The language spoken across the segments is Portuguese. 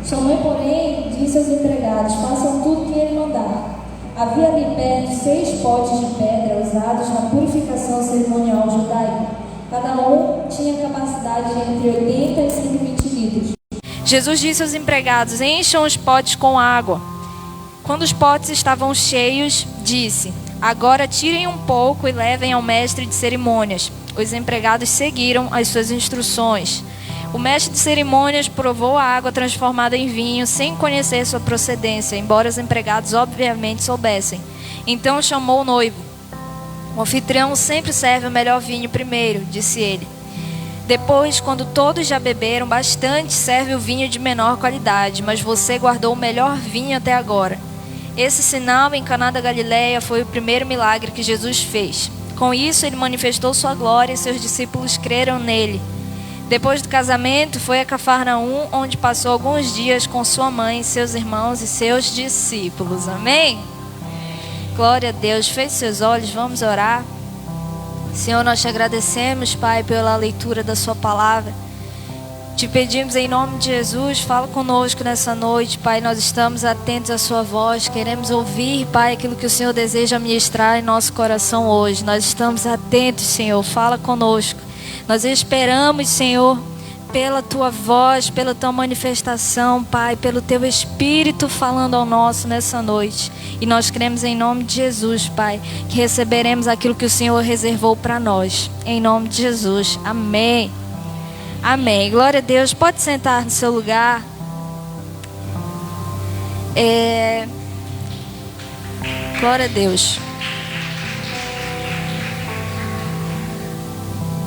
Sua mãe, porém, disse aos empregados: façam tudo o que ele mandar. Havia ali perto 6 potes de pedra usados na purificação cerimonial judaica. Cada um tinha capacidade de entre 80 e 120 litros. Jesus disse aos empregados: encham os potes com água. Quando os potes estavam cheios, disse: agora tirem um pouco e levem ao mestre de cerimônias. Os empregados seguiram as suas instruções. O mestre de cerimônias provou a água transformada em vinho sem conhecer sua procedência, embora os empregados obviamente soubessem. Então chamou o noivo. O anfitrião sempre serve o melhor vinho primeiro, disse ele. Depois, quando todos já beberam bastante, serve o vinho de menor qualidade, mas você guardou o melhor vinho até agora. Esse sinal em Caná da Galileia foi o primeiro milagre que Jesus fez. Com isso, ele manifestou sua glória e seus discípulos creram nele. Depois do casamento, foi a Cafarnaum, onde passou alguns dias com sua mãe, seus irmãos e seus discípulos. Amém? Glória a Deus. Feche seus olhos, vamos orar. Senhor, nós te agradecemos, Pai, pela leitura da sua palavra. Te pedimos em nome de Jesus, fala conosco nessa noite, Pai. Nós estamos atentos à sua voz, queremos ouvir, Pai, aquilo que o Senhor deseja ministrar em nosso coração hoje. Nós estamos atentos, Senhor, fala conosco. Nós esperamos, Senhor, pela tua voz, pela tua manifestação, Pai, pelo teu Espírito falando ao nosso nessa noite. E nós cremos em nome de Jesus, Pai, que receberemos aquilo que o Senhor reservou para nós. Em nome de Jesus. Amém. Amém. Glória a Deus. Pode sentar no seu lugar. Glória a Deus.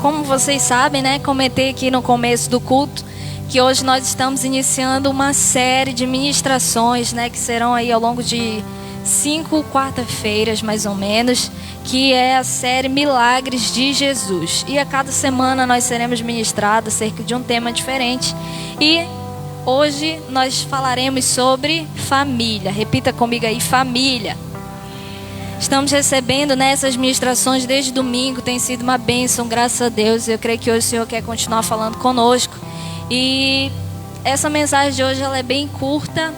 Como vocês sabem, né? Comentei aqui no começo do culto que hoje nós estamos iniciando uma série de ministrações, né? Que serão aí ao longo de 5 quarta-feiras, mais ou menos, que é a série Milagres de Jesus. E a cada semana nós seremos ministrados acerca de um tema diferente. E hoje nós falaremos sobre família. Repita comigo aí, família. Estamos recebendo nessas ministrações desde domingo, tem sido uma bênção, graças a Deus. Eu creio que hoje o Senhor quer continuar falando conosco. E essa mensagem de hoje ela é bem curta.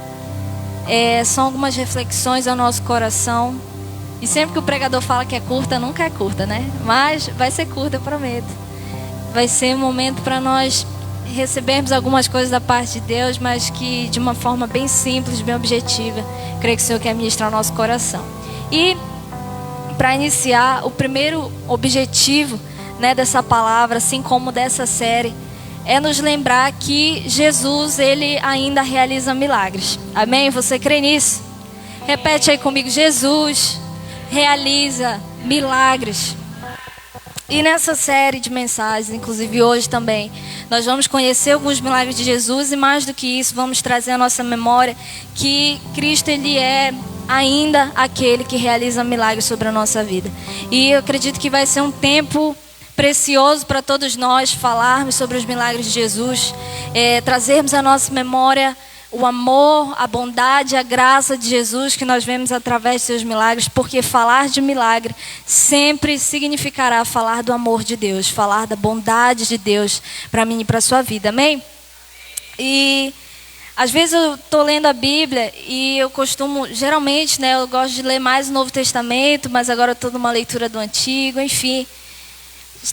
São algumas reflexões ao nosso coração. E sempre que o pregador fala que é curta, nunca é curta, né? Mas vai ser curta, eu prometo. Vai ser um momento para nós recebermos algumas coisas da parte de Deus, mas que de uma forma bem simples, bem objetiva. Creio que o Senhor quer ministrar o nosso coração. E para iniciar, o primeiro objetivo, né, dessa palavra, assim como dessa série, é nos lembrar que Jesus, ele ainda realiza milagres. Amém? Você crê nisso? Repete aí comigo: Jesus realiza milagres. E nessa série de mensagens, inclusive hoje também, nós vamos conhecer alguns milagres de Jesus e mais do que isso, vamos trazer à nossa memória que Cristo, ele é ainda aquele que realiza milagres sobre a nossa vida. E eu acredito que vai ser um tempo precioso para todos nós falarmos sobre os milagres de Jesus, trazermos à nossa memória o amor, a bondade, a graça de Jesus que nós vemos através de seus milagres, porque falar de milagre sempre significará falar do amor de Deus, falar da bondade de Deus para mim e para a sua vida. Amém? E às vezes eu estou lendo a Bíblia e eu costumo, geralmente, né, eu gosto de ler mais o Novo Testamento, mas agora eu estou numa leitura do Antigo, enfim.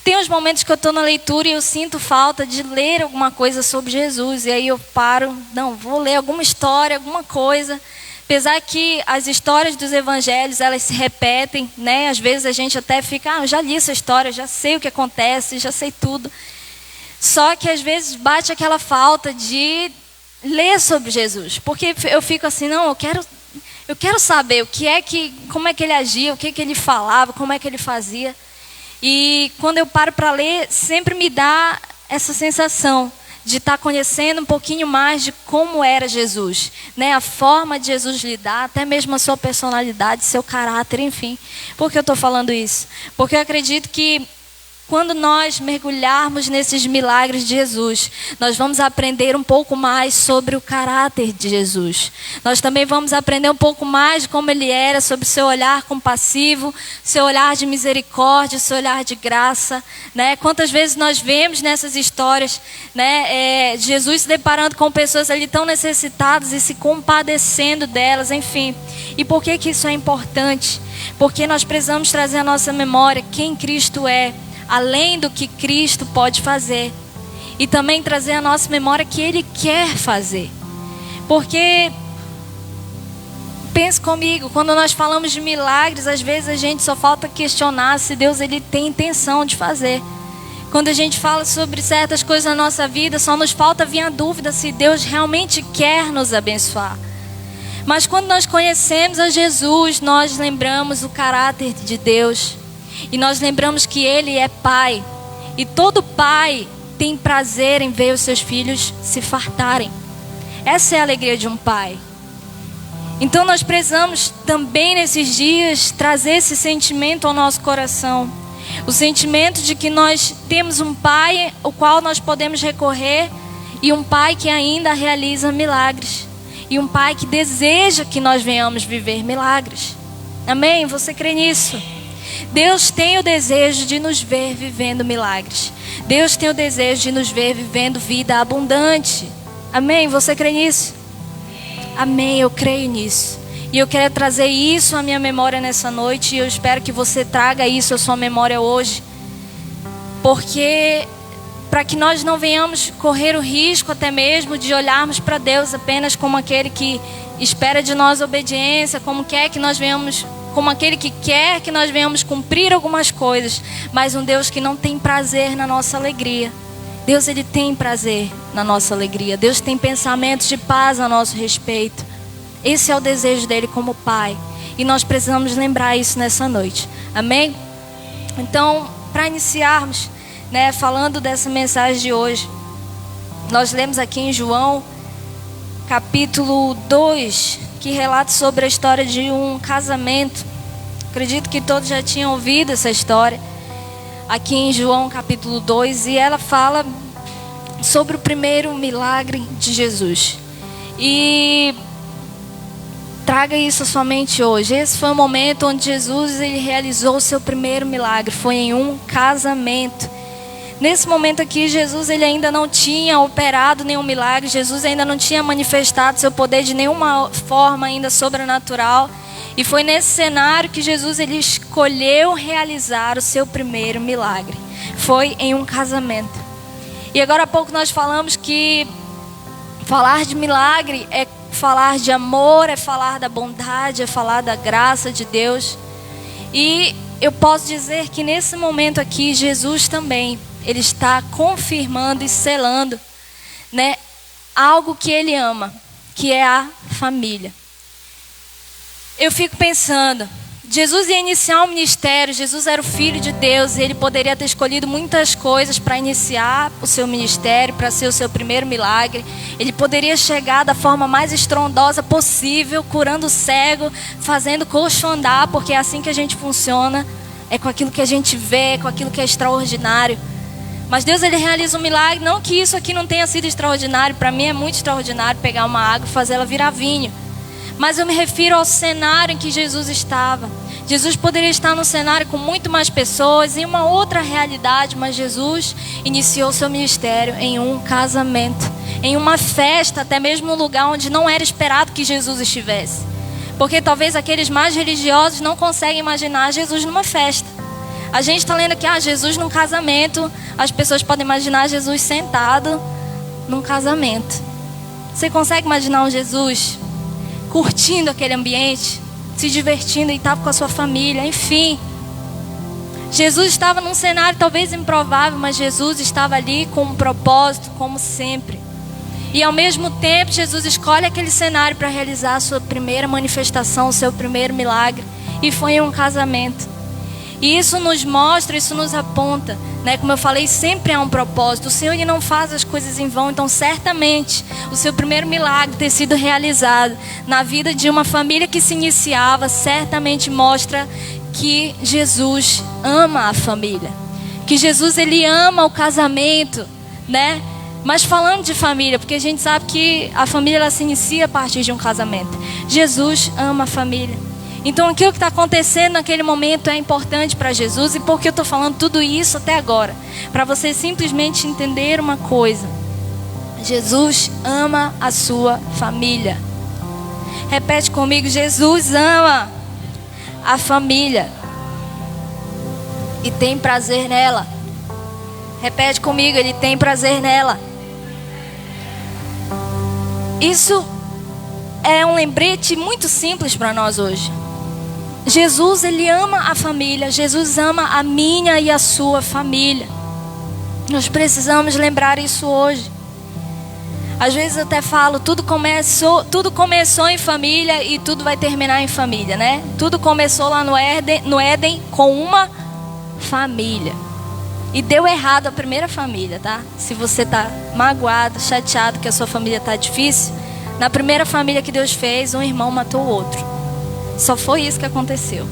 Tem uns momentos que eu estou na leitura e eu sinto falta de ler alguma coisa sobre Jesus. E aí eu paro, não, vou ler alguma história, alguma coisa. Apesar que as histórias dos evangelhos, elas se repetem, né? Às vezes a gente até fica, eu já li essa história, já sei o que acontece, já sei tudo. Só que às vezes bate aquela falta de ler sobre Jesus, porque eu fico assim, não, eu quero saber como é que ele agia, o que ele falava, como é que ele fazia. E quando eu paro para ler, sempre me dá essa sensação de estar conhecendo um pouquinho mais de como era Jesus, né? A forma de Jesus lidar, até mesmo a sua personalidade, seu caráter, enfim. Por que eu estou falando isso? Porque eu acredito que quando nós mergulharmos nesses milagres de Jesus, nós vamos aprender um pouco mais sobre o caráter de Jesus. Nós também vamos aprender um pouco mais de como ele era, sobre o seu olhar compassivo, seu olhar de misericórdia, seu olhar de graça, né? Quantas vezes nós vemos nessas histórias, né, Jesus se deparando com pessoas ali tão necessitadas e se compadecendo delas, enfim. E por que isso é importante? Porque nós precisamos trazer à nossa memória quem Cristo é, além do que Cristo pode fazer. E também trazer à nossa memória que Ele quer fazer. Porque, pense comigo, quando nós falamos de milagres, às vezes a gente só falta questionar se Deus ele tem intenção de fazer. Quando a gente fala sobre certas coisas na nossa vida, só nos falta vir a dúvida se Deus realmente quer nos abençoar. Mas quando nós conhecemos a Jesus, nós lembramos o caráter de Deus. E nós lembramos que Ele é Pai. E todo pai tem prazer em ver os seus filhos se fartarem. Essa é a alegria de um pai. Então nós precisamos também nesses dias trazer esse sentimento ao nosso coração. O sentimento de que nós temos um pai ao qual nós podemos recorrer. E um pai que ainda realiza milagres. E um pai que deseja que nós venhamos viver milagres. Amém? Você crê nisso? Deus tem o desejo de nos ver vivendo milagres. Deus tem o desejo de nos ver vivendo vida abundante. Amém? Você crê nisso? Amém, eu creio nisso. E eu quero trazer isso à minha memória nessa noite. E eu espero que você traga isso à sua memória hoje. Porque para que nós não venhamos correr o risco até mesmo de olharmos para Deus apenas como aquele que espera de nós obediência, como aquele que quer que nós venhamos cumprir algumas coisas, mas um Deus que não tem prazer na nossa alegria. Deus ele tem prazer na nossa alegria. Deus tem pensamentos de paz a nosso respeito. Esse é o desejo dele como Pai. E nós precisamos lembrar isso nessa noite. Amém? Então, para iniciarmos, né, falando dessa mensagem de hoje, nós lemos aqui em João, capítulo 2, que relata sobre a história de um casamento. Acredito que todos já tinham ouvido essa história. Aqui em João, capítulo 2, e ela fala sobre o primeiro milagre de Jesus. E traga isso à sua mente hoje. Esse foi o momento onde Jesus ele realizou o seu primeiro milagre. Foi em um casamento. Nesse momento aqui, Jesus ele ainda não tinha operado nenhum milagre. Jesus ainda não tinha manifestado seu poder de nenhuma forma ainda sobrenatural. E foi nesse cenário que Jesus ele escolheu realizar o seu primeiro milagre. Foi em um casamento. E agora há pouco nós falamos que falar de milagre é falar de amor, é falar da bondade, é falar da graça de Deus. E eu posso dizer que nesse momento aqui, Jesus também, ele está confirmando e selando, né, algo que ele ama, que é a família. Eu fico pensando, Jesus ia iniciar um ministério, Jesus era o Filho de Deus, e ele poderia ter escolhido muitas coisas para iniciar o seu ministério, para ser o seu primeiro milagre. Ele poderia chegar da forma mais estrondosa possível, curando o cego, fazendo coxo andar, porque é assim que a gente funciona, é com aquilo que a gente vê, é com aquilo que é extraordinário. Mas Deus ele realiza um milagre, não que isso aqui não tenha sido extraordinário, para mim é muito extraordinário pegar uma água e fazer ela virar vinho. Mas eu me refiro ao cenário em que Jesus estava. Jesus poderia estar num cenário com muito mais pessoas, em uma outra realidade, mas Jesus iniciou seu ministério em um casamento, em uma festa, até mesmo um lugar onde não era esperado que Jesus estivesse. Porque talvez aqueles mais religiosos não conseguem imaginar Jesus numa festa. A gente está lendo aqui, Jesus num casamento, as pessoas podem imaginar Jesus sentado num casamento. Você consegue imaginar um Jesus curtindo aquele ambiente, se divertindo e estava com a sua família, enfim. Jesus estava num cenário talvez improvável, mas Jesus estava ali com um propósito, como sempre. E ao mesmo tempo, Jesus escolhe aquele cenário para realizar a sua primeira manifestação, o seu primeiro milagre. E foi em um casamento. E isso nos mostra, isso nos aponta, né? Como eu falei, sempre há um propósito. O Senhor ele não faz as coisas em vão. Então certamente o seu primeiro milagre ter sido realizado na vida de uma família que se iniciava, certamente mostra que Jesus ama a família, que que Jesus ele ama o casamento, né? Mas falando de família, porque a gente sabe que a família ela se inicia a partir de um casamento. Jesus ama a família. Então aquilo que está acontecendo naquele momento é importante para Jesus. E por que eu estou falando tudo isso até agora? Para você simplesmente entender uma coisa: Jesus ama a sua família. Repete comigo: Jesus ama a família e tem prazer nela. Repete comigo: Ele tem prazer nela. Isso é um lembrete muito simples para nós hoje. Jesus, Ele ama a família. Jesus ama a minha e a sua família. Nós precisamos lembrar isso hoje. Às vezes eu até falo, tudo começou em família e tudo vai terminar em família, né? Tudo começou lá no Éden com uma família. E deu errado a primeira família, tá? Se você tá magoado, chateado que a sua família tá difícil, na primeira família que Deus fez, um irmão matou o outro. Só foi isso que aconteceu.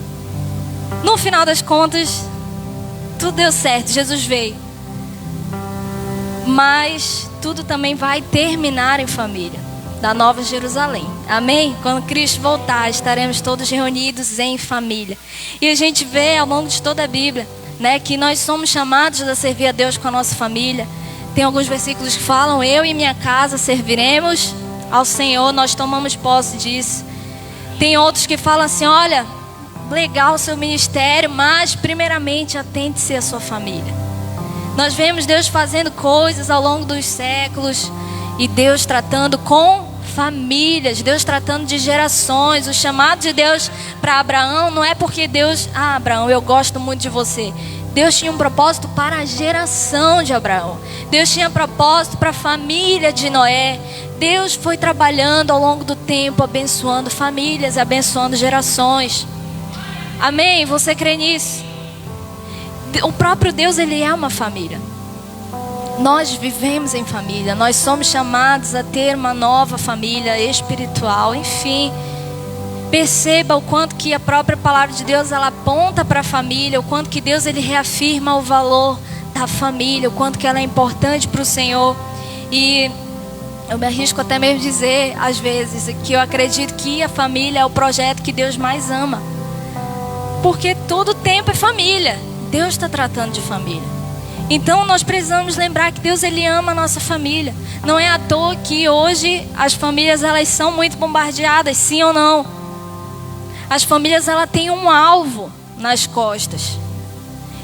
No final das contas, tudo deu certo, Jesus veio. Mas tudo também vai terminar em família, da Nova Jerusalém. Amém? Quando Cristo voltar, estaremos todos reunidos em família. E a gente vê ao longo de toda a Bíblia, né, que nós somos chamados a servir a Deus com a nossa família. Tem alguns versículos que falam: eu e minha casa serviremos ao Senhor. Nós tomamos posse disso. Tem outros que falam assim: olha, legal o seu ministério, mas primeiramente atente-se à sua família. Nós vemos Deus fazendo coisas ao longo dos séculos e Deus tratando com famílias, Deus tratando de gerações. O chamado de Deus para Abraão não é porque Deus: Abraão, eu gosto muito de você. Deus tinha um propósito para a geração de Abraão. Deus tinha propósito para a família de Noé. Deus foi trabalhando ao longo do tempo, abençoando famílias, abençoando gerações. Amém? Você crê nisso? O próprio Deus, Ele é uma família. Nós vivemos em família. Nós somos chamados a ter uma nova família espiritual. Enfim, perceba o quanto que a própria palavra de Deus ela aponta para a família, o quanto que Deus ele reafirma o valor da família, o quanto que ela é importante para o Senhor. E eu me arrisco até mesmo dizer às vezes que eu acredito que a família é o projeto que Deus mais ama, porque todo tempo é família. Deus está tratando de família. Então nós precisamos lembrar que Deus ele ama a nossa família. Não é à toa que hoje as famílias elas são muito bombardeadas, sim ou não? As famílias elas têm um alvo nas costas.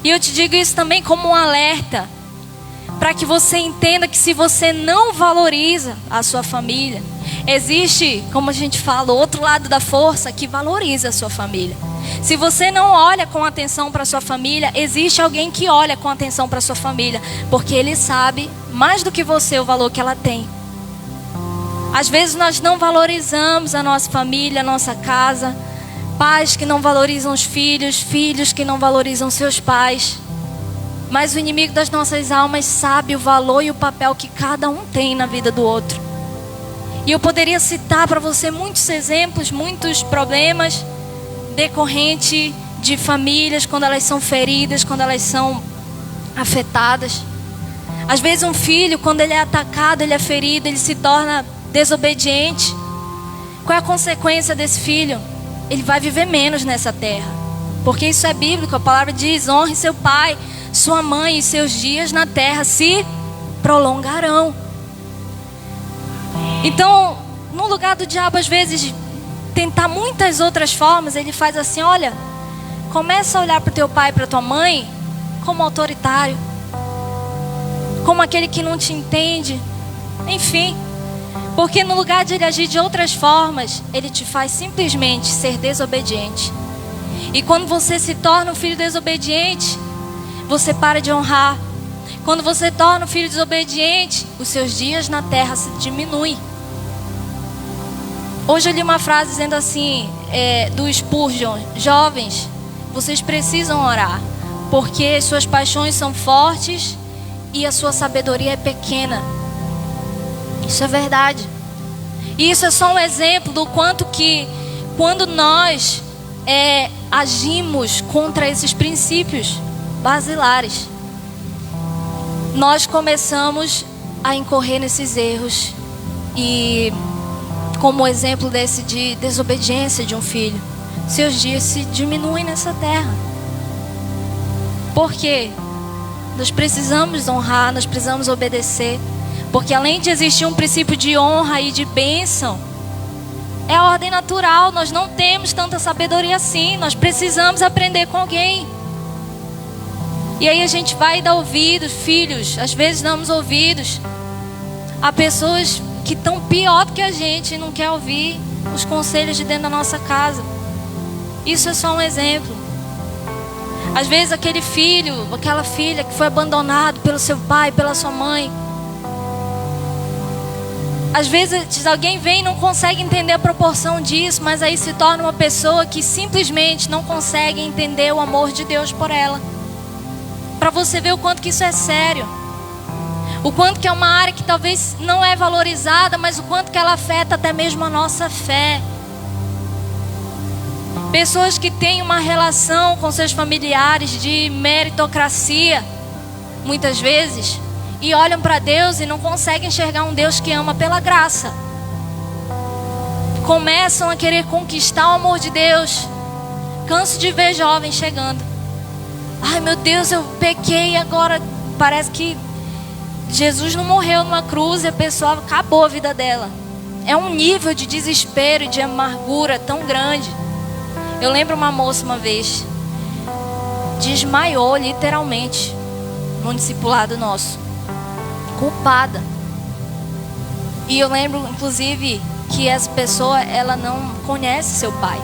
E eu te digo isso também como um alerta, para que você entenda que se você não valoriza a sua família, existe, como a gente fala, o outro lado da força que valoriza a sua família. Se você não olha com atenção para a sua família, existe alguém que olha com atenção para a sua família, porque ele sabe mais do que você o valor que ela tem. Às vezes nós não valorizamos a nossa família, a nossa casa. Pais que não valorizam os filhos, filhos que não valorizam seus pais. Mas o inimigo das nossas almas sabe o valor e o papel que cada um tem na vida do outro. E eu poderia citar para você muitos exemplos, muitos problemas decorrente de famílias quando elas são feridas, quando elas são afetadas. Às vezes um filho, quando ele é atacado, ele é ferido, ele se torna desobediente. Qual é a consequência desse filho? Ele vai viver menos nessa terra, porque isso é bíblico. A palavra diz: honre seu pai, sua mãe, e seus dias na terra se prolongarão. Então, no lugar do diabo às vezes tentar muitas outras formas, ele faz assim: olha, começa a olhar para o teu pai e para tua mãe como autoritário, como aquele que não te entende. Enfim, porque no lugar de ele agir de outras formas, ele te faz simplesmente ser desobediente. E quando você se torna um filho desobediente, você para de honrar. Quando você torna um filho desobediente, os seus dias na terra se diminuem. Hoje eu li uma frase dizendo assim, do Spurgeon: jovens, vocês precisam orar, porque suas paixões são fortes e a sua sabedoria é pequena. Isso é verdade. E isso é só um exemplo do quanto que quando nós agimos contra esses princípios basilares, nós começamos a incorrer nesses erros. E como exemplo desse de desobediência de um filho, seus dias se diminuem nessa terra. Por quê? Nós precisamos honrar, nós precisamos obedecer. Porque além de existir um princípio de honra e de bênção, é a ordem natural. Nós não temos tanta sabedoria assim. Nós precisamos aprender com alguém. E aí a gente vai dar ouvidos, filhos. Às vezes damos ouvidos a pessoas que estão pior do que a gente e não quer ouvir os conselhos de dentro da nossa casa. Isso é só um exemplo. Às vezes aquele filho, aquela filha que foi abandonado pelo seu pai, pela sua mãe. Às vezes alguém vem e não consegue entender a proporção disso, mas aí se torna uma pessoa que simplesmente não consegue entender o amor de Deus por ela. Para você ver o quanto que isso é sério. O quanto que é uma área que talvez não é valorizada, mas o quanto que ela afeta até mesmo a nossa fé. Pessoas que têm uma relação com seus familiares de meritocracia, muitas vezes, e olham para Deus e não conseguem enxergar um Deus que ama pela graça. Começam a querer conquistar o amor de Deus. Canso de ver jovens chegando. Ai meu Deus, eu pequei e agora parece que Jesus não morreu numa cruz e a pessoa acabou a vida dela. É um nível de desespero e de amargura tão grande. Eu lembro uma moça uma vez, desmaiou literalmente num discipulado nosso, culpada. E eu lembro inclusive que essa pessoa, ela não conhece seu pai.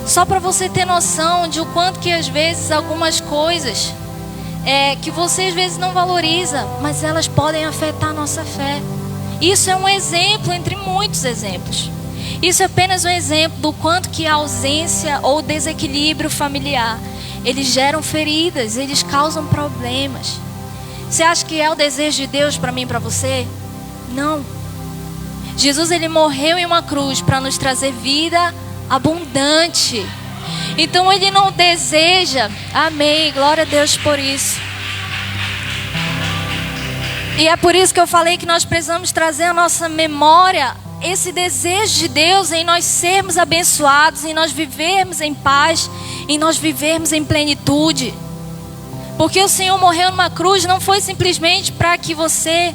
Só para você ter noção de o quanto que às vezes algumas coisas que você às vezes não valoriza, mas elas podem afetar a nossa fé. Isso é um exemplo entre muitos exemplos. Isso é apenas um exemplo do quanto que a ausência ou desequilíbrio familiar, eles geram feridas, eles causam problemas. Você acha que é o desejo de Deus para mim e para você? Não. Jesus, ele morreu em uma cruz para nos trazer vida abundante. Então ele não deseja, amém, glória a Deus por isso. E é por isso que eu falei que nós precisamos trazer à nossa memória esse desejo de Deus em nós sermos abençoados, em nós vivermos em paz, em nós vivermos em plenitude. Porque o Senhor morreu numa cruz não foi simplesmente para que você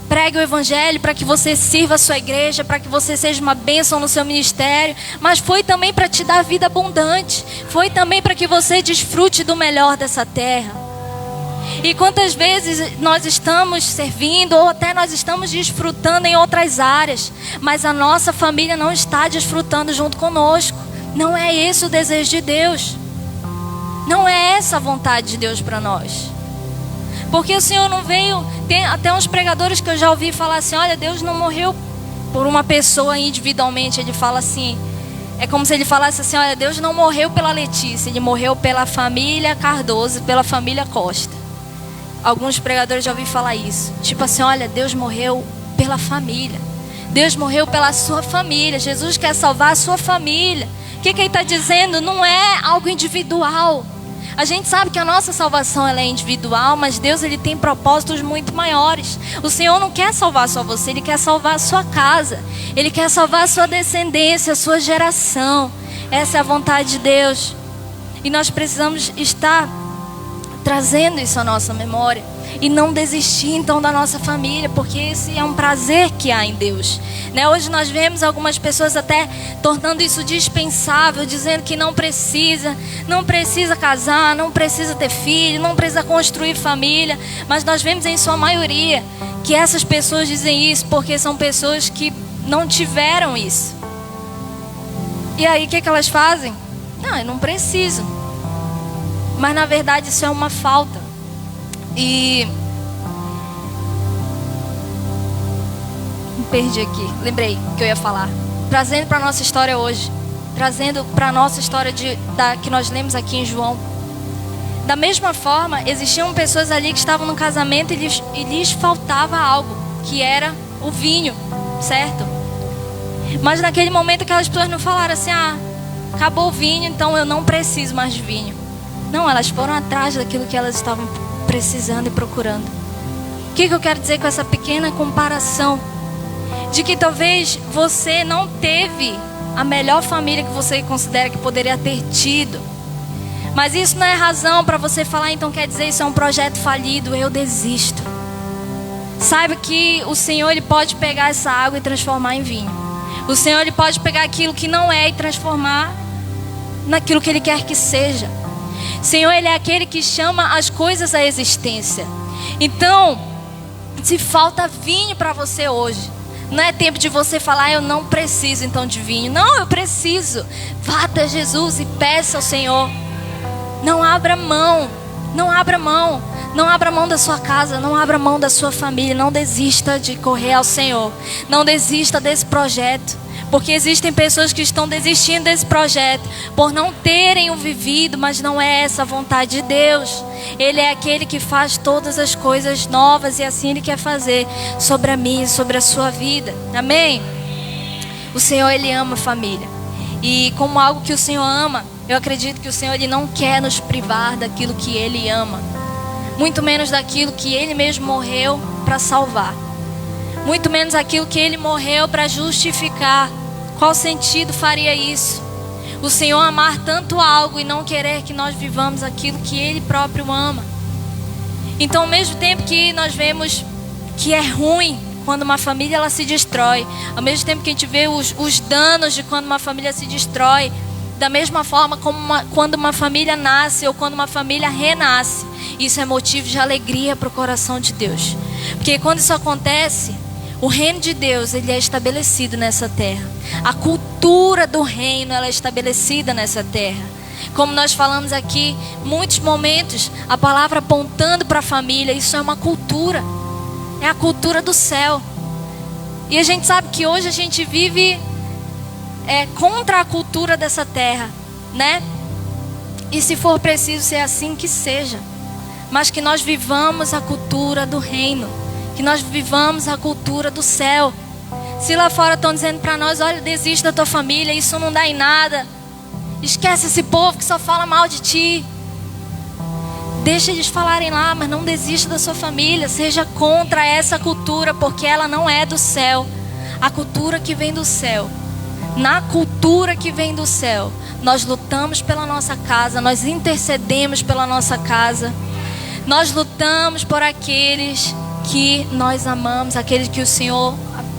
pregue o evangelho, para que você sirva a sua igreja, para que você seja uma bênção no seu ministério, mas foi também para te dar vida abundante, foi também para que você desfrute do melhor dessa terra. E quantas vezes nós estamos servindo ou até nós estamos desfrutando em outras áreas, mas a nossa família não está desfrutando junto conosco. Não é esse o desejo de Deus. Não é essa a vontade de Deus para nós. Porque o Senhor não veio... Tem até uns pregadores que eu já ouvi falar assim, olha, Deus não morreu por uma pessoa individualmente. Ele fala assim, é como se ele falasse assim, olha, Deus não morreu pela Letícia, ele morreu pela família Cardoso, pela família Costa. Alguns pregadores já ouvi falar isso. Tipo assim, olha, Deus morreu pela família. Deus morreu pela sua família. Jesus quer salvar a sua família. O que ele está dizendo? Não é algo individual. A gente sabe que a nossa salvação ela é individual, mas Deus ele tem propósitos muito maiores. O Senhor não quer salvar só você, Ele quer salvar a sua casa. Ele quer salvar a sua descendência, a sua geração. Essa é a vontade de Deus. E nós precisamos estar trazendo isso à nossa memória. E não desistir então da nossa família, porque esse é um prazer que há em Deus, né? Hoje nós vemos algumas pessoas até tornando isso dispensável, dizendo que não precisa casar, não precisa ter filho, não precisa construir família. Mas nós vemos em sua maioria que essas pessoas dizem isso porque são pessoas que não tiveram isso. E aí o que elas fazem? Não, eu não preciso. Mas na verdade isso é uma falta. E me perdi aqui, lembrei que eu ia falar. Trazendo para a nossa história hoje, trazendo para a nossa história que nós lemos aqui em João. Da mesma forma, existiam pessoas ali que estavam no casamento e lhes faltava algo, que era o vinho, certo? Mas naquele momento aquelas pessoas não falaram assim, acabou o vinho, então eu não preciso mais de vinho. Não, elas foram atrás daquilo que elas estavam precisando e procurando. O que eu quero dizer com essa pequena comparação? De que talvez você não teve a melhor família que você considera que poderia ter tido. Mas isso não é razão para você falar, então quer dizer isso é um projeto falido, eu desisto. Saiba que o Senhor, Ele pode pegar essa água e transformar em vinho. O Senhor, Ele pode pegar aquilo que não é e transformar naquilo que Ele quer que seja. O Senhor, Ele é aquele que chama as coisas à existência. Então, se falta vinho para você hoje, não é tempo de você falar, eu não preciso então de vinho. Não, eu preciso. Vá até Jesus e peça ao Senhor. Não abra mão. Não abra mão. Não abra mão da sua casa. Não abra mão da sua família. Não desista de correr ao Senhor. Não desista desse projeto. Porque existem pessoas que estão desistindo desse projeto por não terem o vivido, mas não é essa a vontade de Deus. Ele é aquele que faz todas as coisas novas e assim Ele quer fazer sobre a minha e sobre a sua vida. Amém? O Senhor, Ele ama a família. E como algo que o Senhor ama, eu acredito que o Senhor, Ele não quer nos privar daquilo que Ele ama. Muito menos daquilo que Ele mesmo morreu para salvar. Muito menos aquilo que Ele morreu para justificar. Qual sentido faria isso? O Senhor amar tanto algo e não querer que nós vivamos aquilo que Ele próprio ama. Então, ao mesmo tempo que nós vemos que é ruim quando uma família ela se destrói, ao mesmo tempo que a gente vê os danos de quando uma família se destrói, da mesma forma como quando uma família nasce ou quando uma família renasce, isso é motivo de alegria para o coração de Deus. Porque quando isso acontece, o reino de Deus, ele é estabelecido nessa terra. A cultura do reino, ela é estabelecida nessa terra. Como nós falamos aqui, muitos momentos, a palavra apontando para a família, isso é uma cultura. É a cultura do céu. E a gente sabe que hoje a gente vive contra a cultura dessa terra, né? E se for preciso ser assim, que seja. Mas que nós vivamos a cultura do reino. Que nós vivamos a cultura do céu. Se lá fora estão dizendo para nós, olha, desista da tua família, isso não dá em nada. Esquece esse povo que só fala mal de ti. Deixa eles falarem lá, mas não desista da sua família. Seja contra essa cultura, porque ela não é do céu. A cultura que vem do céu. Na cultura que vem do céu, nós lutamos pela nossa casa, nós intercedemos pela nossa casa. Nós lutamos por aqueles que nós amamos, aqueles que o Senhor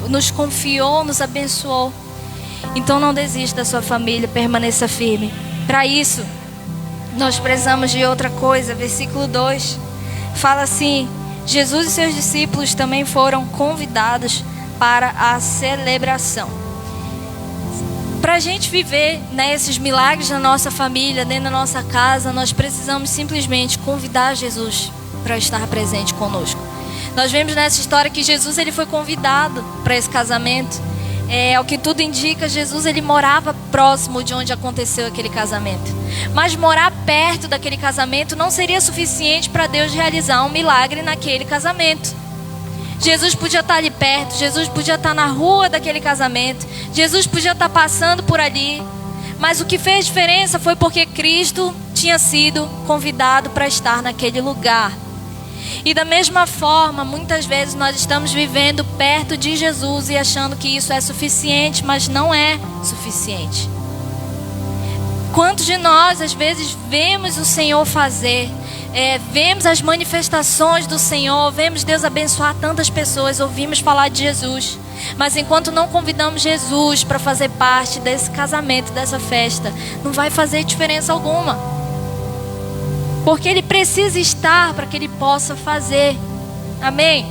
nos confiou, nos abençoou. Então não desista da sua família, permaneça firme. Para isso, nós precisamos de outra coisa. Versículo 2 fala assim: Jesus e seus discípulos também foram convidados para a celebração. Para a gente viver, né, esses milagres na nossa família, dentro da nossa casa, nós precisamos simplesmente convidar Jesus para estar presente conosco. Nós vemos nessa história que Jesus ele foi convidado para esse casamento. Ao que tudo indica, Jesus ele morava próximo de onde aconteceu aquele casamento. Mas morar perto daquele casamento não seria suficiente para Deus realizar um milagre naquele casamento. Jesus podia estar ali perto, Jesus podia estar na rua daquele casamento, Jesus podia estar passando por ali. Mas o que fez diferença foi porque Cristo tinha sido convidado para estar naquele lugar. E da mesma forma, muitas vezes nós estamos vivendo perto de Jesus e achando que isso é suficiente, mas não é suficiente. Quantos de nós às vezes vemos o Senhor fazer, vemos as manifestações do Senhor, vemos Deus abençoar tantas pessoas, ouvimos falar de Jesus, mas enquanto não convidamos Jesus para fazer parte desse casamento, dessa festa, não vai fazer diferença alguma. Porque Ele precisa estar para que Ele possa fazer. Amém?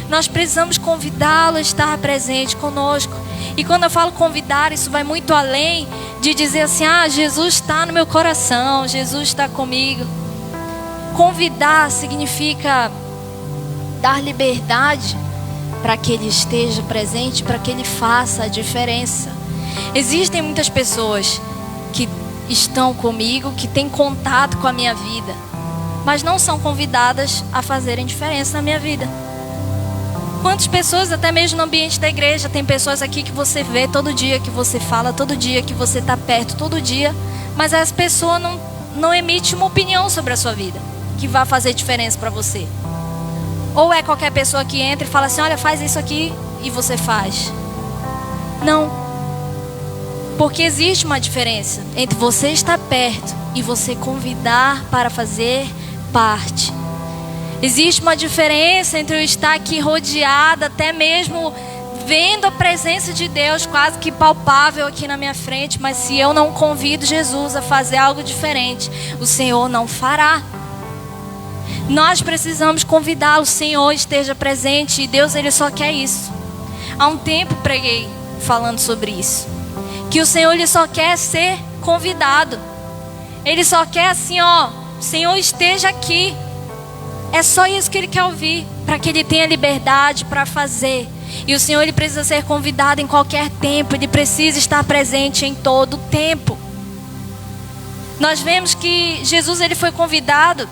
Nós precisamos convidá-lo a estar presente conosco. E quando eu falo convidar, isso vai muito além de dizer assim: ah, Jesus está no meu coração, Jesus está comigo. Convidar significa dar liberdade para que Ele esteja presente, para que Ele faça a diferença. Existem muitas pessoas que estão comigo, que têm contato com a minha vida, mas não são convidadas a fazerem diferença na minha vida. Quantas pessoas, até mesmo no ambiente da igreja, tem pessoas aqui que você vê todo dia, que você fala todo dia, que você está perto todo dia, mas essa pessoa não emite uma opinião sobre a sua vida. que vai fazer diferença para você? Ou é qualquer pessoa que entra e fala assim, olha, faz isso aqui, e você faz? Não. Porque existe uma diferença entre você estar perto e você convidar para fazer parte. Existe uma diferença entre eu estar aqui rodeada, até mesmo vendo a presença de Deus quase que palpável aqui na minha frente, mas se eu não convido Jesus a fazer algo diferente, o Senhor não fará. Nós precisamos convidá-lo, o Senhor esteja presente, e Deus, Ele só quer isso. Há um tempo preguei falando sobre isso, que o Senhor, Ele só quer ser convidado. Ele só quer assim, ó, o Senhor esteja aqui. É só isso que Ele quer ouvir, para que Ele tenha liberdade para fazer. E o Senhor, Ele precisa ser convidado em qualquer tempo. Ele precisa estar presente em todo o tempo. Nós vemos que Jesus, Ele foi convidado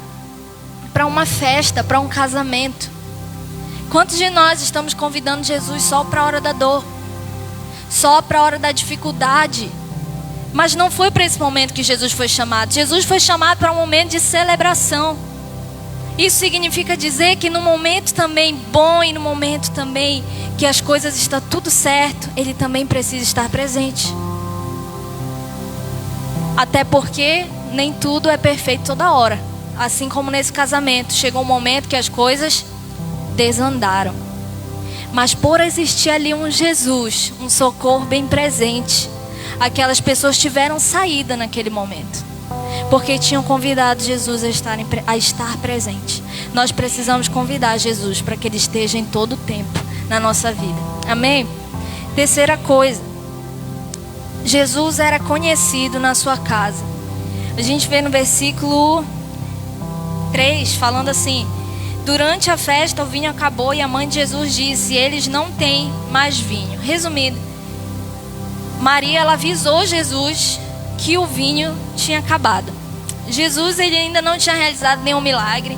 para uma festa, para um casamento. Quantos de nós estamos convidando Jesus só para a hora da dor? Só para a hora da dificuldade? Mas não foi para esse momento que Jesus foi chamado. Jesus foi chamado para um momento de celebração. Isso significa dizer que no momento também bom e no momento também que as coisas estão tudo certo, Ele também precisa estar presente. Até porque nem tudo é perfeito toda hora. Assim como nesse casamento, chegou um momento que as coisas desandaram. Mas por existir ali um Jesus, um socorro bem presente, aquelas pessoas tiveram saída naquele momento. Porque tinham convidado Jesus a estar presente. Nós precisamos convidar Jesus para que Ele esteja em todo o tempo na nossa vida. Amém? Terceira coisa. Jesus era conhecido na sua casa. A gente vê no versículo 3 falando assim: durante a festa o vinho acabou e a mãe de Jesus disse, eles não têm mais vinho. Resumindo, Maria, ela avisou Jesus que o vinho tinha acabado. Jesus, ele ainda não tinha realizado nenhum milagre.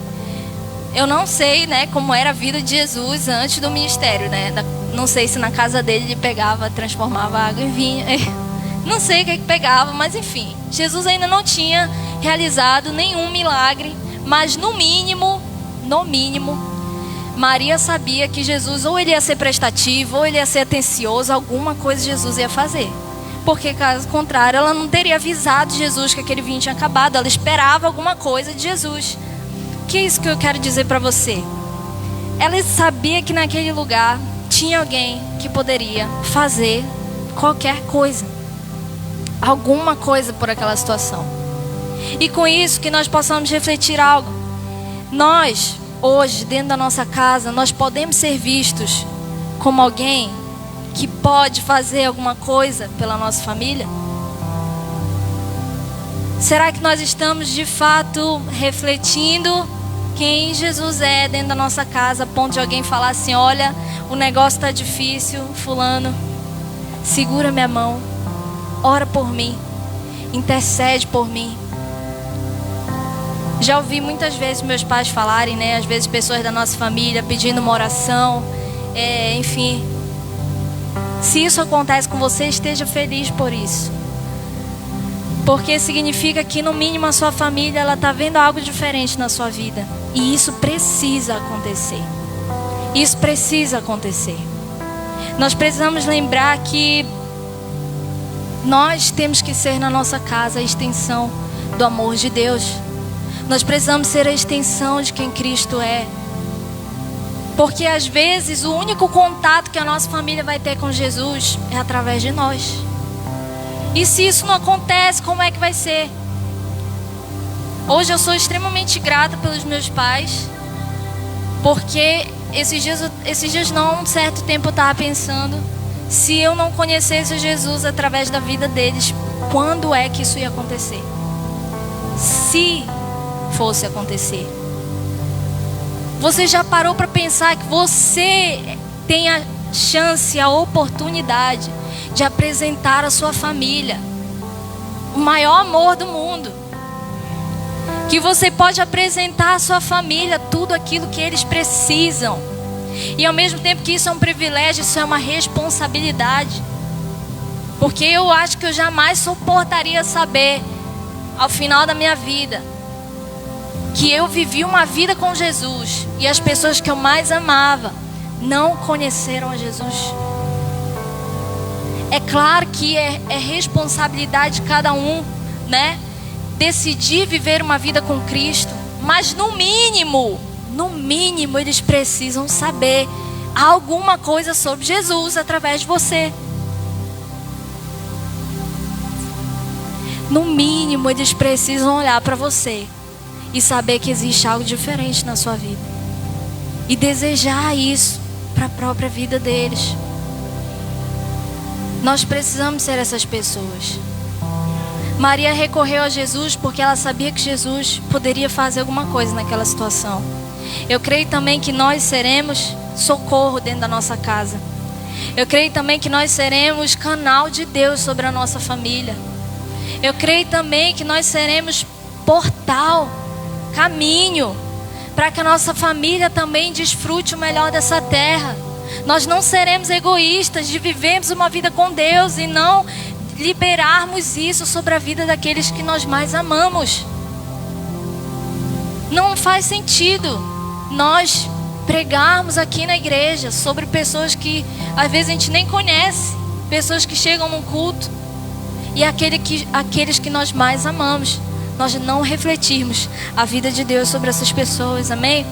Eu não sei, né, como era a vida de Jesus antes do ministério, né? Não sei se na casa dele ele pegava, transformava água em vinho. Não sei o que pegava, mas enfim. Jesus ainda não tinha realizado nenhum milagre, mas no mínimo, Maria sabia que Jesus ou ele ia ser prestativo, ou ele ia ser atencioso, alguma coisa Jesus ia fazer. Porque caso contrário, ela não teria avisado Jesus que aquele vinho tinha acabado. Ela esperava alguma coisa de Jesus. Que é isso que eu quero dizer para você? Ela sabia que naquele lugar tinha alguém que poderia fazer qualquer coisa, alguma coisa por aquela situação. E com isso que nós possamos refletir algo. Nós, hoje, dentro da nossa casa, nós podemos ser vistos como alguém que pode fazer alguma coisa pela nossa família? Será que nós estamos de fato refletindo quem Jesus é dentro da nossa casa, a ponto de alguém falar assim, olha, o negócio está difícil, fulano, segura minha mão, ora por mim, intercede por mim. Já ouvi muitas vezes meus pais falarem, né, às vezes pessoas da nossa família pedindo uma oração, enfim. Se isso acontece com você, esteja feliz por isso. Porque significa que no mínimo a sua família, ela está vendo algo diferente na sua vida. E isso precisa acontecer. Isso precisa acontecer. Nós precisamos lembrar que nós temos que ser na nossa casa a extensão do amor de Deus. Nós precisamos ser a extensão de quem Cristo é. Porque às vezes o único contato que a nossa família vai ter com Jesus é através de nós. E se isso não acontece, como é que vai ser? Hoje eu sou extremamente grata pelos meus pais. Porque esses dias não, um certo tempo eu estava pensando, se eu não conhecesse Jesus através da vida deles, quando é que isso ia acontecer? Se fosse acontecer. Você já parou para pensar que você tem a chance, a oportunidade de apresentar a sua família o maior amor do mundo? Que você pode apresentar à sua família tudo aquilo que eles precisam. E ao mesmo tempo que isso é um privilégio, isso é uma responsabilidade. Porque eu acho que eu jamais suportaria saber, ao final da minha vida, que eu vivi uma vida com Jesus e as pessoas que eu mais amava não conheceram a Jesus. É claro que é responsabilidade de cada um, né? Decidir viver uma vida com Cristo. Mas no mínimo eles precisam saber alguma coisa sobre Jesus através de você. No mínimo eles precisam olhar para você e saber que existe algo diferente na sua vida. E desejar isso para a própria vida deles. Nós precisamos ser essas pessoas. Maria recorreu a Jesus porque ela sabia que Jesus poderia fazer alguma coisa naquela situação. Eu creio também que nós seremos socorro dentro da nossa casa. Eu creio também que nós seremos canal de Deus sobre a nossa família. Eu creio também que nós seremos portal, caminho, para que a nossa família também desfrute o melhor dessa terra. Nós não seremos egoístas de vivermos uma vida com Deus e não liberarmos isso sobre a vida daqueles que nós mais amamos. Não faz sentido nós pregarmos aqui na igreja sobre pessoas que às vezes a gente nem conhece, pessoas que chegam num culto, e aqueles que nós mais amamos, nós não refletirmos a vida de Deus sobre essas pessoas, amém?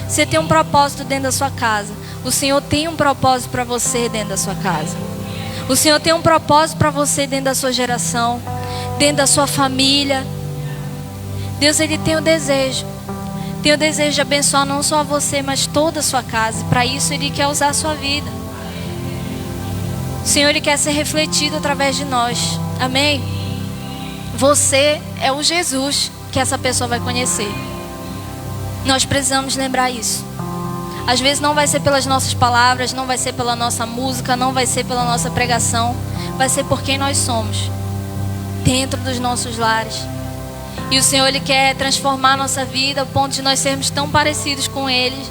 Você tem um propósito dentro da sua casa. O Senhor tem um propósito para você dentro da sua casa. O Senhor tem um propósito para você dentro da sua geração, dentro da sua família. Deus, Ele tem o desejo de abençoar não só você, mas toda a sua casa. E para isso Ele quer usar a sua vida. O Senhor, Ele quer ser refletido através de nós, amém? Você é o Jesus que essa pessoa vai conhecer. Nós precisamos lembrar isso. Às vezes não vai ser pelas nossas palavras, não vai ser pela nossa música, não vai ser pela nossa pregação. Vai ser por quem nós somos, dentro dos nossos lares. E o Senhor, Ele quer transformar a nossa vida ao ponto de nós sermos tão parecidos com Ele,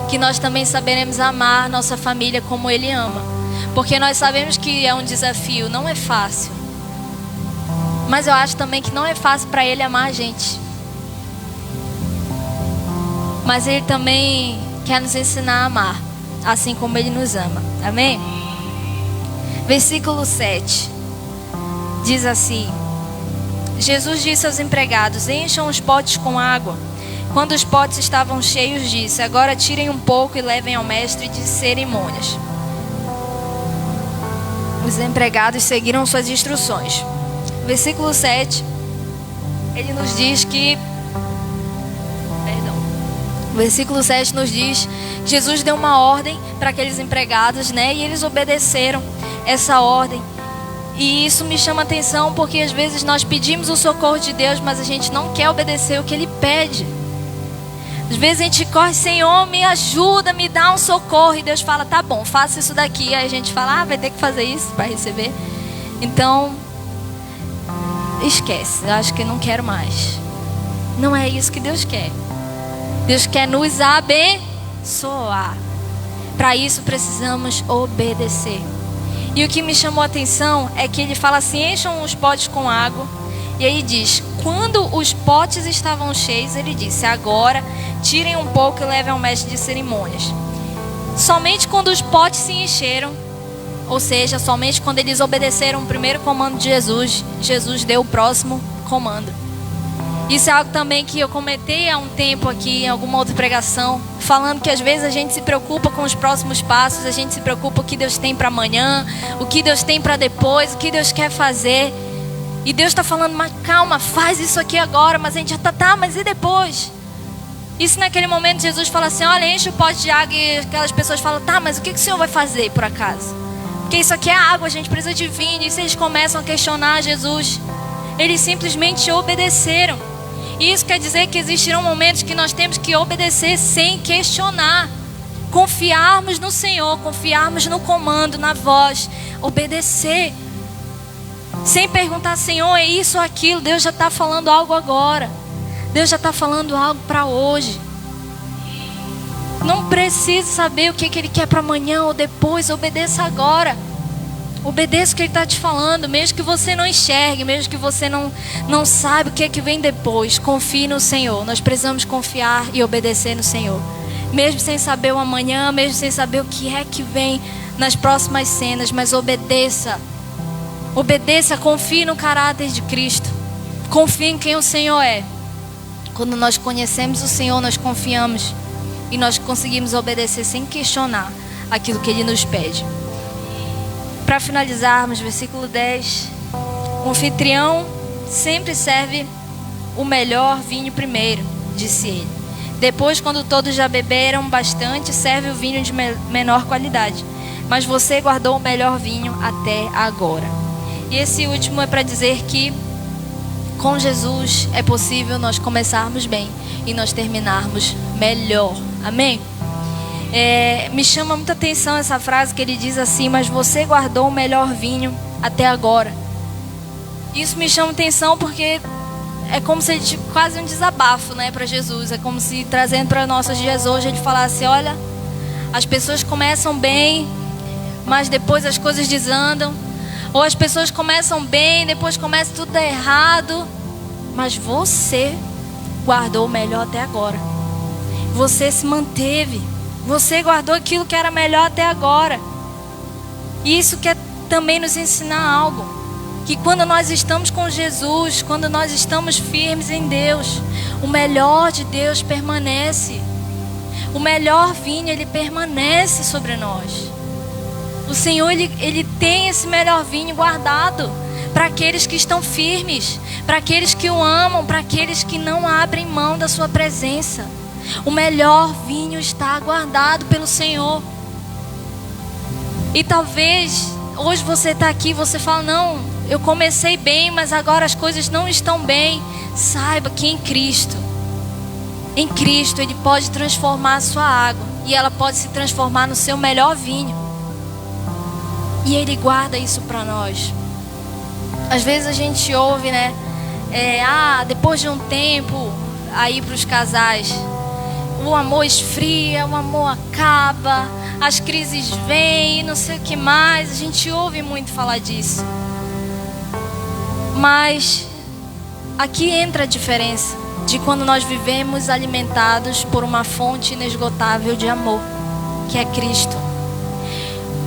que nós também saberemos amar nossa família como Ele ama. Porque nós sabemos que é um desafio, não é fácil. Mas eu acho também que não é fácil para Ele amar a gente. Mas Ele também quer nos ensinar a amar, assim como Ele nos ama, amém? Versículo 7 diz assim: Jesus disse aos empregados: encham os potes com água. Quando os potes estavam cheios, disse: agora tirem um pouco e levem ao mestre de cerimônias. Os empregados seguiram suas instruções. Versículo 7, ele nos diz que... Versículo 7 nos diz: Jesus deu uma ordem para aqueles empregados, né? E eles obedeceram essa ordem. E isso me chama a atenção, porque às vezes nós pedimos o socorro de Deus, mas a gente não quer obedecer o que Ele pede. Às vezes a gente corre: Senhor, me ajuda, me dá um socorro. E Deus fala: tá bom, faça isso daqui. Aí a gente fala: vai ter que fazer isso para receber. Então, esquece, eu acho que não quero mais. Não é isso que Deus quer. Deus quer nos abençoar. Para isso precisamos obedecer. E o que me chamou a atenção é que ele fala assim: encham os potes com água. E aí diz: quando os potes estavam cheios, ele disse: agora tirem um pouco e levem ao mestre de cerimônias. Somente quando os potes se encheram, ou seja, somente quando eles obedeceram o primeiro comando de Jesus, Jesus deu o próximo comando. Isso é algo também que eu comentei há um tempo aqui em alguma outra pregação, falando que às vezes a gente se preocupa com os próximos passos, a gente se preocupa o que Deus tem para amanhã, o que Deus tem para depois, o que Deus quer fazer. E Deus está falando: mas calma, faz isso aqui agora. Mas a gente já tá, mas e depois? Isso naquele momento Jesus fala assim: olha, enche o pote de água. E aquelas pessoas falam: tá, mas o que o Senhor vai fazer por acaso? Porque isso aqui é água, a gente precisa de vinho. E se eles começam a questionar Jesus, eles simplesmente obedeceram. E isso quer dizer que existirão momentos que nós temos que obedecer sem questionar. Confiarmos no Senhor, confiarmos no comando, na voz, obedecer. Sem perguntar: Senhor, é isso ou aquilo? Deus já está falando algo agora. Deus já está falando algo para hoje. Não precisa saber o que Ele quer para amanhã ou depois. Obedeça agora. Obedeça o que Ele está te falando, mesmo que você não enxergue, mesmo que você não saiba o que é que vem depois. Confie no Senhor. Nós precisamos confiar e obedecer no Senhor. Mesmo sem saber o amanhã, mesmo sem saber o que é que vem nas próximas cenas, mas obedeça. Obedeça, confie no caráter de Cristo. Confie em quem o Senhor é. Quando nós conhecemos o Senhor, nós confiamos e nós conseguimos obedecer sem questionar aquilo que Ele nos pede. Para finalizarmos, versículo 10. O anfitrião sempre serve o melhor vinho primeiro, disse ele. Depois, quando todos já beberam bastante, serve o vinho de menor qualidade. Mas você guardou o melhor vinho até agora. E esse último é para dizer que com Jesus é possível nós começarmos bem e nós terminarmos melhor. Amém? Me chama muita atenção essa frase que ele diz assim: mas você guardou o melhor vinho até agora. Isso me chama atenção porque é como se ele quase um desabafo, né, para Jesus. É como se trazendo para nossos dias hoje ele falasse: olha, as pessoas começam bem, mas depois as coisas desandam. Ou as pessoas começam bem, depois começa tudo dar errado. Mas você guardou o melhor até agora. Você se manteve. Você guardou aquilo que era melhor até agora. E isso quer também nos ensinar algo. Que quando nós estamos com Jesus, quando nós estamos firmes em Deus, o melhor de Deus permanece. O melhor vinho, ele permanece sobre nós. O Senhor, ele tem esse melhor vinho guardado para aqueles que estão firmes, para aqueles que o amam, para aqueles que não abrem mão da sua presença. O melhor vinho está guardado pelo Senhor. E talvez hoje você está aqui e você fala: não, eu comecei bem, mas agora as coisas não estão bem. Saiba que em Cristo Ele pode transformar a sua água e ela pode se transformar no seu melhor vinho. E Ele guarda isso para nós. Às vezes a gente ouve, né? Depois de um tempo, aí para os casais, o amor esfria, o amor acaba, as crises vêm, não sei o que mais. A gente ouve muito falar disso. Mas aqui entra a diferença de quando nós vivemos alimentados por uma fonte inesgotável de amor, que é Cristo.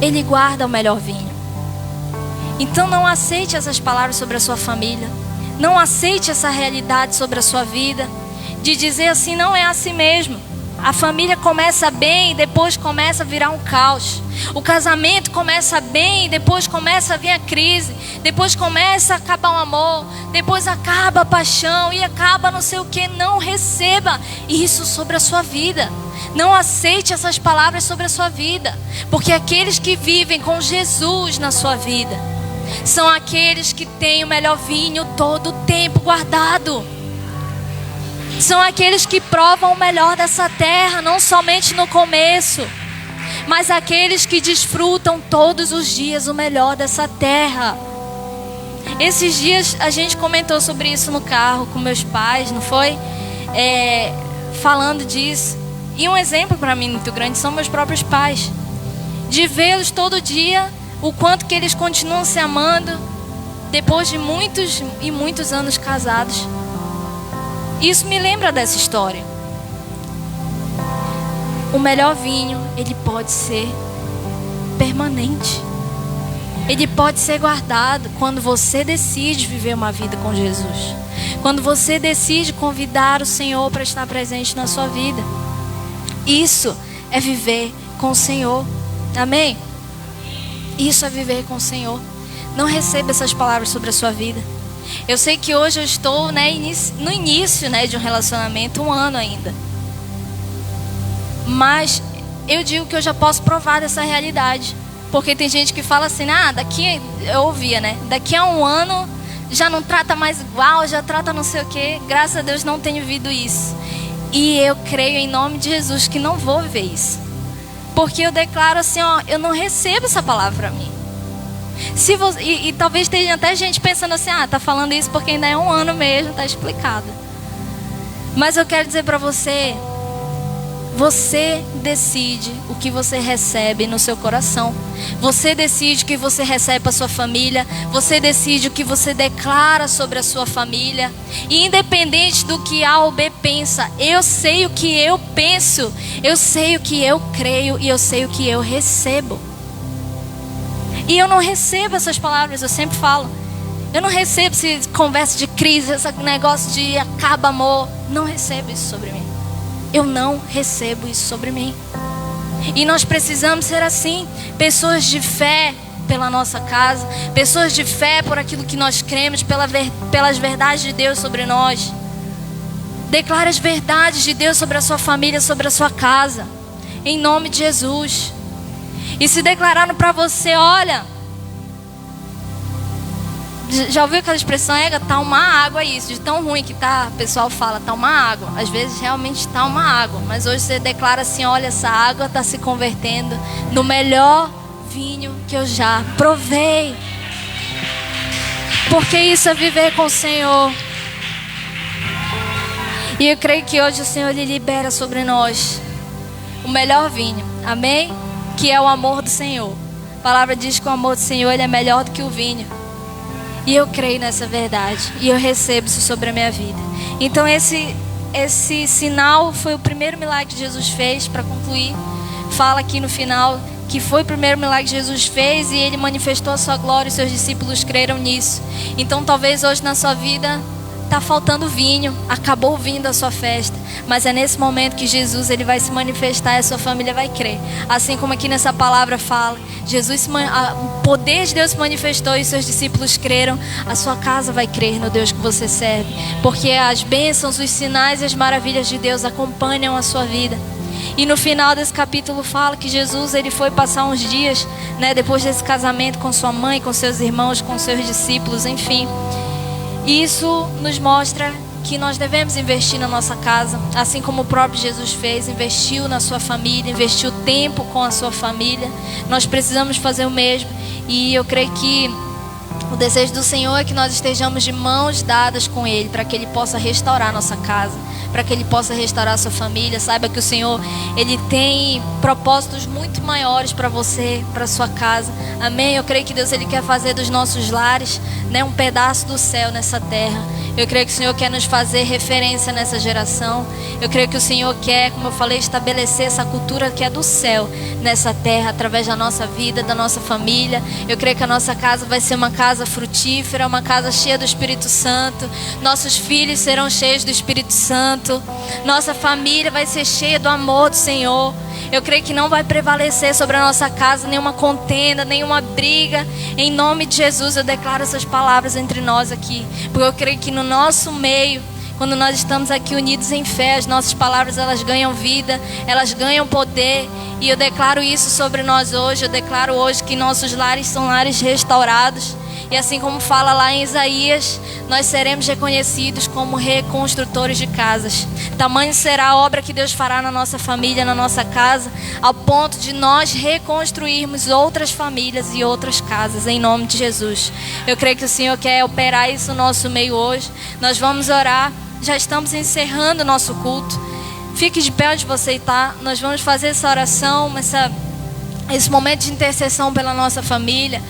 Ele guarda o melhor vinho. Então não aceite essas palavras sobre a sua família. Não aceite essa realidade sobre a sua vida, de dizer assim: não é assim mesmo. A família começa bem e depois começa a virar um caos. O casamento começa bem e depois começa a vir a crise. Depois começa a acabar o amor. Depois acaba a paixão e acaba não sei o que. Não receba isso sobre a sua vida. Não aceite essas palavras sobre a sua vida. Porque aqueles que vivem com Jesus na sua vida são aqueles que têm o melhor vinho todo o tempo guardado. São aqueles que provam o melhor dessa terra, não somente no começo, mas aqueles que desfrutam todos os dias o melhor dessa terra. Esses dias a gente comentou sobre isso no carro com meus pais, não foi? Falando disso. E um exemplo para mim muito grande são meus próprios pais. De vê-los todo dia, o quanto que eles continuam se amando, depois de muitos e muitos anos casados. Isso me lembra dessa história. O melhor vinho, ele pode ser permanente. Ele pode ser guardado quando você decide viver uma vida com Jesus. Quando você decide convidar o Senhor para estar presente na sua vida. Isso é viver com o Senhor. Amém? Isso é viver com o Senhor. Não receba essas palavras sobre a sua vida. Eu sei que hoje eu estou, no início, de um relacionamento, 1 ano ainda. Mas eu digo que eu já posso provar dessa realidade. Porque tem gente que fala assim: eu ouvia, daqui a 1 ano já não trata mais igual, já trata não sei o quê. Graças a Deus não tenho vivido isso. E eu creio em nome de Jesus que não vou viver isso. Porque eu declaro assim, eu não recebo essa palavra para mim. E talvez tenha até gente pensando assim: tá falando isso porque ainda é 1 ano mesmo, tá explicado. Mas eu quero dizer para você, Você decide o que você recebe no seu coração. Você decide o que você recebe para sua família. Você decide o que você declara sobre a sua família. E independente do que A ou B pensa, eu sei o que eu penso, eu sei o que eu creio e eu sei o que eu recebo. E eu não recebo essas palavras, eu sempre falo. Eu não recebo essa conversa de crise, esse negócio de acaba amor. Não recebo isso sobre mim. Eu não recebo isso sobre mim. E nós precisamos ser assim, pessoas de fé pela nossa casa, pessoas de fé por aquilo que nós cremos, pelas verdades de Deus sobre nós. Declare as verdades de Deus sobre a sua família, sobre a sua casa, em nome de Jesus. E se declararam para você, olha, já ouviu aquela expressão, tá uma água isso, de tão ruim que tá, o pessoal fala, tá uma água. Às vezes realmente tá uma água, mas hoje você declara assim, olha, essa água está se convertendo no melhor vinho que eu já provei. Porque isso é viver com o Senhor. E eu creio que hoje o Senhor Ele libera sobre nós o melhor vinho, amém? Que é o amor do Senhor. A palavra diz que o amor do Senhor Ele é melhor do que o vinho. E eu creio nessa verdade. E eu recebo isso sobre a minha vida. Então esse sinal foi o primeiro milagre que Jesus fez. Para concluir, fala aqui no final que foi o primeiro milagre que Jesus fez. E Ele manifestou a sua glória e seus discípulos creram nisso. Então talvez hoje na sua vida está faltando vinho, acabou o vinho da sua festa, mas é nesse momento que Jesus Ele vai se manifestar e a sua família vai crer. Assim como aqui nessa palavra fala, o poder de Deus se manifestou e seus discípulos creram, a sua casa vai crer no Deus que você serve, porque as bênçãos, os sinais e as maravilhas de Deus acompanham a sua vida. E no final desse capítulo fala que Jesus Ele foi passar uns dias, depois desse casamento com sua mãe, com seus irmãos, com seus discípulos, enfim. Isso nos mostra que nós devemos investir na nossa casa, assim como o próprio Jesus fez, investiu na sua família, investiu tempo com a sua família. Nós precisamos fazer o mesmo. E eu creio que o desejo do Senhor é que nós estejamos de mãos dadas com Ele, para que Ele possa restaurar nossa casa, para que Ele possa restaurar a sua família. Saiba que o Senhor, Ele tem propósitos muito maiores para você, para a sua casa. Amém? Eu creio que Deus, Ele quer fazer dos nossos lares, um pedaço do céu nessa terra. Eu creio que o Senhor quer nos fazer referência nessa geração. Eu creio que o Senhor quer, como eu falei, estabelecer essa cultura que é do céu nessa terra, através da nossa vida, da nossa família. Eu creio que a nossa casa vai ser uma casa frutífera, uma casa cheia do Espírito Santo. Nossos filhos serão cheios do Espírito Santo. Nossa família vai ser cheia do amor do Senhor. Eu creio que não vai prevalecer sobre a nossa casa nenhuma contenda, nenhuma briga. Em nome de Jesus eu declaro essas palavras entre nós aqui, porque eu creio que no nosso meio, quando nós estamos aqui unidos em fé, as nossas palavras elas ganham vida, elas ganham poder. E eu declaro isso sobre nós hoje. Eu declaro hoje que nossos lares são lares restaurados. E assim como fala lá em Isaías, nós seremos reconhecidos como reconstrutores de casas. Tamanho será a obra que Deus fará na nossa família, na nossa casa, ao ponto de nós reconstruirmos outras famílias e outras casas, em nome de Jesus. Eu creio que o Senhor quer operar isso no nosso meio hoje. Nós vamos orar, já estamos encerrando o nosso culto. Fique de pé onde você está. Nós vamos fazer essa oração, esse momento de intercessão pela nossa família.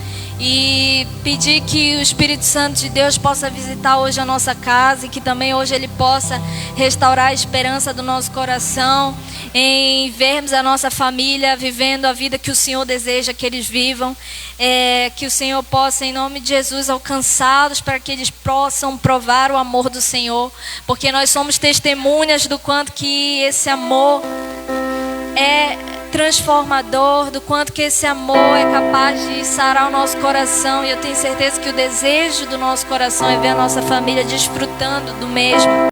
E pedir que o Espírito Santo de Deus possa visitar hoje a nossa casa e que também hoje Ele possa restaurar a esperança do nosso coração em vermos a nossa família vivendo a vida que o Senhor deseja que eles vivam. Que o Senhor possa, em nome de Jesus, alcançá-los para que eles possam provar o amor do Senhor, porque nós somos testemunhas do quanto que esse amor é transformador, do quanto que esse amor é capaz de sarar o nosso coração. E eu tenho certeza que o desejo do nosso coração é ver a nossa família desfrutando do mesmo.